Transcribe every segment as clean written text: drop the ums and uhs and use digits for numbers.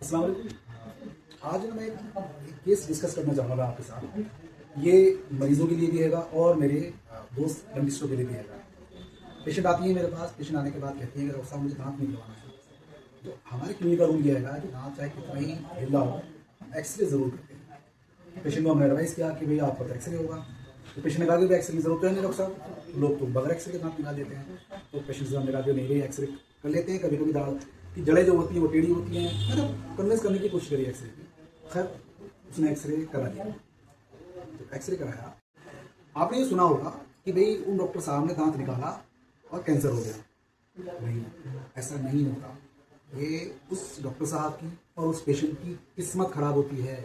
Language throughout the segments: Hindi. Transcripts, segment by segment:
अस्सलाम वालेकुम। आज मैं एक केस डिस्कस करना चाहूँगा आपके साथ। ये मरीजों के लिए भी हैगा और मेरे दोस्त डेंटिस्टों के लिए भी हैगा। पेशेंट आती है मेरे पास, पेशेंट आने के बाद कहती है कि डॉक्टर साहब मुझे दांत निकलवाना है। तो हमारे क्लिनिक का रूल ये हैगा कि दांत चाहे कितना ही ढीला हो, एक्सरे ज़रूर करते हैं। पेशेंट को हमने एडवाइस किया कि भैया आपका तो एक्सरे होगा। तो पेशेंट ने कहा कि एक्सरे की जरूरत है नहीं डॉक्टर साहब, लोग तो बगैर एक्सरे के दांत निकाल देते हैं। तो पेशेंट से हमने कहा कि नहीं भैया एक्सरे कर लेते हैं। कभी कभी दांत की जड़ें जो होती हैं वो टेढ़ी होती हैं, मतलब कन्विंस करने की कोशिश करी एक्सरे की। खैर उसने एक्सरे करा दिया। तो एक्सरे कराया, आपने ये सुना होगा कि भाई उन डॉक्टर साहब ने दांत निकाला और कैंसर हो गया। नहीं, ऐसा नहीं होता। ये उस डॉक्टर साहब की और उस पेशेंट की किस्मत खराब होती है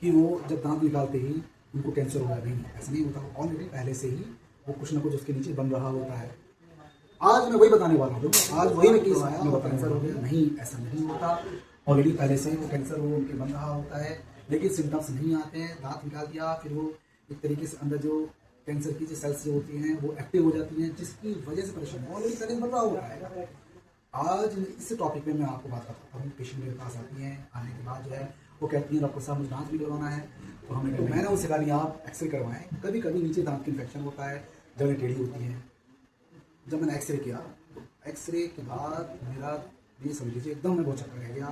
कि वो जब दांत निकालते ही उनको कैंसर हो गया। नहीं, ऐसा नहीं होता। ऑलरेडी पहले से ही वो कुछ ना कुछ उसके नीचे बन रहा होता है। आज मैं वही बताने वाला हूँ, आज वही मैं केस आया, मैं कैंसर हो गया। नहीं, ऐसा नहीं होता। ऑलरेडी पहले से ही वो कैंसर वो उनके बन रहा होता है, लेकिन सिम्टम्स नहीं आते हैं। दांत निकाल दिया, फिर वो एक तरीके से अंदर जो कैंसर की जो सेल्स जो होती हैं वो एक्टिव हो जाती हैं, जिसकी वजह से परेशानी ऑलरेडी पहले बन रहा होता है। आज इस टॉपिक पे मैं आपको बात करता हूँ। पेशेंट मेरे पास आती हैं, आने के बाद जो है वो कहती हैं डॉक्टर साहब मुझे दांत भी करवाना है। तो मैंने उनसे कहा नहीं, आप एक्सरे करवाएं। कभी कभी नीचे दांत की इन्फेक्शन होता है, जगह टेढ़ी होती हैं। जब मैंने एक्सरे किया, एक्सरे के बाद मेरा ये समझ लीजिए एकदम मैं बहुत चक्कर रह गया।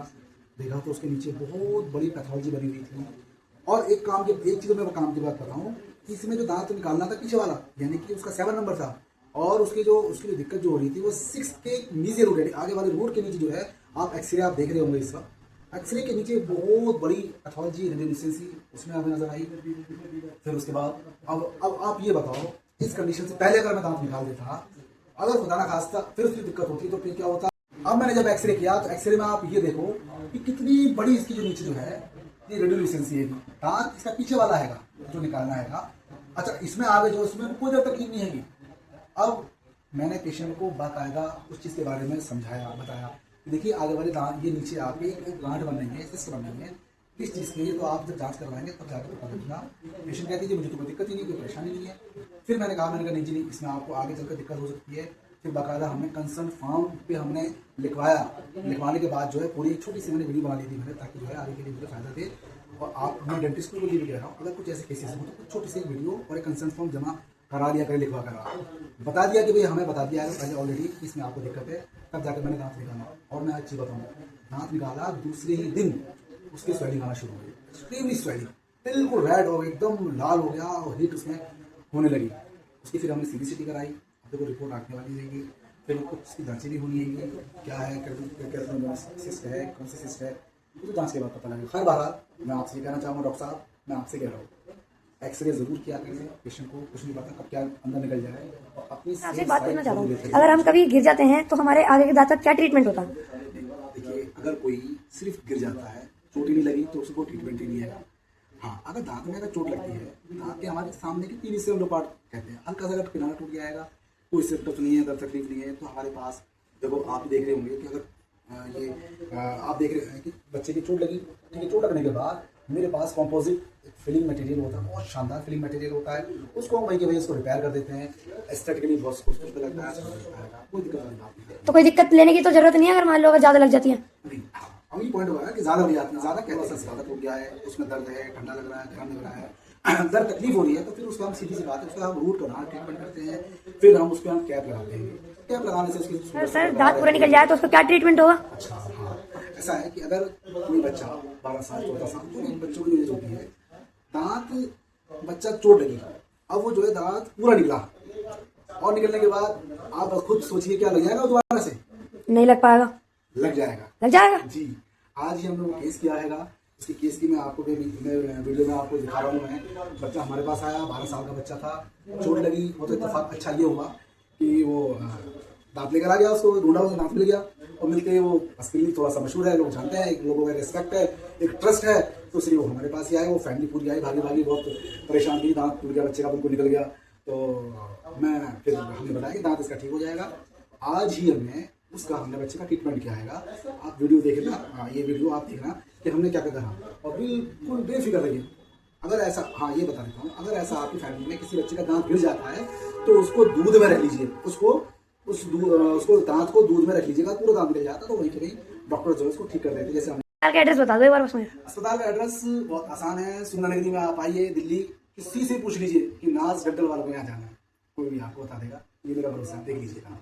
देखा तो उसके नीचे बहुत बड़ी पैथोलॉजी बनी हुई थी। और एक चीज़ मैं काम की बात कर रहा हूँ कि इसमें जो दांत निकालना था पीछे वाला, यानी कि उसका 7 नंबर था, और उसकी जो दिक्कत जो हो रही थी वो 6 के नीचे रूट, आगे वाले रूट के नीचे जो है, आप एक्सरे आप देख रहे होंगे इस वक्त, एक्सरे के नीचे बहुत बड़ी पैथोलॉजी रेडियोलिसेंसी उसमें हमें नजर आई। फिर उसके बाद अब आप ये बताओ, इस कंडीशन से पहले अगर मैं दांत निकाल देता, अगर खुदा ना खास्ता फिर उसकी दिक्कत होती तो फिर क्या होता। अब मैंने जब एक्सरे किया तो एक्सरे में आप ये देखो कि कितनी बड़ी इसकी जो नीचे जो है ये रेडियोलिसेंसी है। दांत इसका पीछे वाला हैगा जो निकालना हैगा। अच्छा, इसमें आगे जो इसमें कोई ज़्यादा तकलीफ नहीं हैगी। अब मैंने पेशेंट को बाकायदा उस चीज़ के बारे में समझाया, बताया कि देखिए आगे वाले दांत ये नीचे आपके एक गांठ बन रही है, सिस्ट बन रही है, किस चीज़ के लिए, तो आप जब जांच करवाएंगे तब जाकर पता चलेगा। पेशेंट कहती है मुझे तो कोई दिक्कत ही नहीं, कोई परेशानी नहीं है। फिर मैंने कहा नहीं जी, इसमें आपको आगे चलकर दिक्कत हो सकती है। फिर बाकायदा हमने कंसर्न फॉर्म पे हमने लिखवाया। लिखवाने के बाद जो है पूरी छोटी सी मैंने वीडियो बना ली थी मैंने, ताकि जो है आगे के लिए मुझे फायदा दे। और आप मैं डेंटिस्ट को भी कह रहा हूँ, अगर कुछ ऐसे केसेस हो तो कुछ छोटी सी वीडियो और एक कंसर्न फॉर्म जमा करा दिया करें, लिखवा कर बता दिया कि भाई हमें बता दिया है पहले ऑलरेडी इसमें आपको दिक्कत है, तब जाकर मैंने दांत निकाला। और मैं अच्छी बताऊँ, दांत निकाला दूसरे ही दिन उसकी स्वेलिंग आना शुरू हो गई, एक्सट्रीमली स्वेलिंग, बिल्कुल रेड हो, एकदम लाल हो गया और हीट उसमें होने लगी। उसकी फिर हमने सीबीसीटी कराई, देखो रिपोर्ट आने वाली रहेगी। फिर कुछ उसकी जांचें भी होनी है, क्या है, सिस्ट है, कौन सी सिस्ट है, तो जांच के बाद पता लगेगा। खैर बहरहाल मैं आपसे कहना चाहूँगा डॉक्टर साहब, मैं आपसे कह रहा हूँ एक्सरे जरूर किया करें। पेशेंट को कुछ नहीं पता कब क्या अंदर निकल जाए। और अपनी आपसे बात करना चाह रहा हूँ, अगर हम कभी गिर जाते हैं तो हमारे आगे के दांत का क्या ट्रीटमेंट होता है? देखिए, अगर कोई सिर्फ गिर जाता है, चोट ही नहीं लगी, तो उसको ट्रीटमेंट ही नहीं है। हाँ, अगर दांत में अगर चोट लगती है, दांत के हमारे सामने के 3 हिस्से पार्ट कहते हैं, हल्का सा अगर किनारा टूट जाएगा, कोई सिम्टम्स नहीं है, दर्द तकलीफ नहीं है, तो हमारे पास देखो आप देख रहे होंगे कि अगर आप देख रहे हैं कि बच्चे की चोट लगी, ठीक है, चोट लगने के बाद मेरे पास कॉम्पोजिट फिलिंग मटेरियल होता है, बहुत शानदार फिलिंग मटेरियल होता है। उसको हम वही के वही उसको रिपेयर कर देते हैं, एस्थेटिकली बहुत खूबसूरत लगता है, कोई दिक्कत वाली बात नहीं है। तो कोई दिक्कत लेने की तो जरूरत नहीं है अगर मान लो अगर ज्यादा लग जाती है? नहीं, अब ये पॉइंट हुआ है कि ज्यादा हो जाती है, ज्यादा कहते हैं ज्यादा टूट गया है, उसमें दर्द है, ठंडा लग रहा है, गर्म लग रहा है, दर्द तकलीफ हो रही है, तो फिर उसका हम सीधी सी बात है, उसका हम रूट कनाल ट्रीटमेंट करते हैं। फिर हम उस पर हम कैप लगाते हैं। कैप लगाने से उसकी सर दांत पूरा निकल जाए तो उसका क्या ट्रीटमेंट होगा? अच्छा, हाँ, ऐसा है कि अगर कोई बच्चा 12 साल 14 साल कोई बच्चों की एज होती है, दांत बच्चा चोट लगी, अब वो जो है दांत पूरा निकला, और निकलने के बाद आप खुद सोचिए क्या लग जाएगा दोबारा से? नहीं लग पाएगा। लग जाएगा। लग जाएगा जी। आज ही हमने वो केस किया हैगा। उसकी केस की मैं आपको वीडियो में आपको दिखा रहा हूँ। मैं बच्चा हमारे पास आया, 12 साल का बच्चा था, चोट लगी। वो तो इत्तेफाक अच्छा ये हुआ कि वो दांत लेकर आ गया, उसको ढूंढा, उसको दांत मिल गया, और मिलके वो अस्पताल थोड़ा सा मशहूर है, लोग जानते हैं, एक लोगों का रिस्पेक्ट है, एक ट्रस्ट है, तो इसलिए वो हमारे पास ही आए। वो फैमिली पूरी आई, भागी भागी, बहुत परेशान थी, दांत टूट गया बच्चे का, बिल्कुल निकल गया। तो मैं फिर हमने बताया कि दांत इसका ठीक हो जाएगा। आज ही हमने बच्चे का ट्रीटमेंट किया है। आप वीडियो देखना, ये वीडियो आप देखना कि हमने क्या करा, और बिल्कुल बेफिक्र रहिए। अगर ऐसा, हाँ ये बता देता हूँ, अगर ऐसा आपकी फैमिली में किसी बच्चे का दांत गिर जाता है तो उसको दूध में रख लीजिए, उसको दांत को दूध में रख लीजिएगा, पूरा दांत गिर जाता है तो वहीं के वहीं डॉक्टर जो है उसको ठीक कर देते हैं। जैसे हम अस्पताल का एड्रेस बता दो एक बार उसमें। अस्पताल का एड्रेस बहुत आसान है, सुंदरनगरी में आप आइए, दिल्ली, किसी से पूछ लीजिए कि नाज गड्डल वालों को यहाँ जाना है, कोई भी आपको बता देगा। ये मेरा भरोसा है, देख लीजिएगा।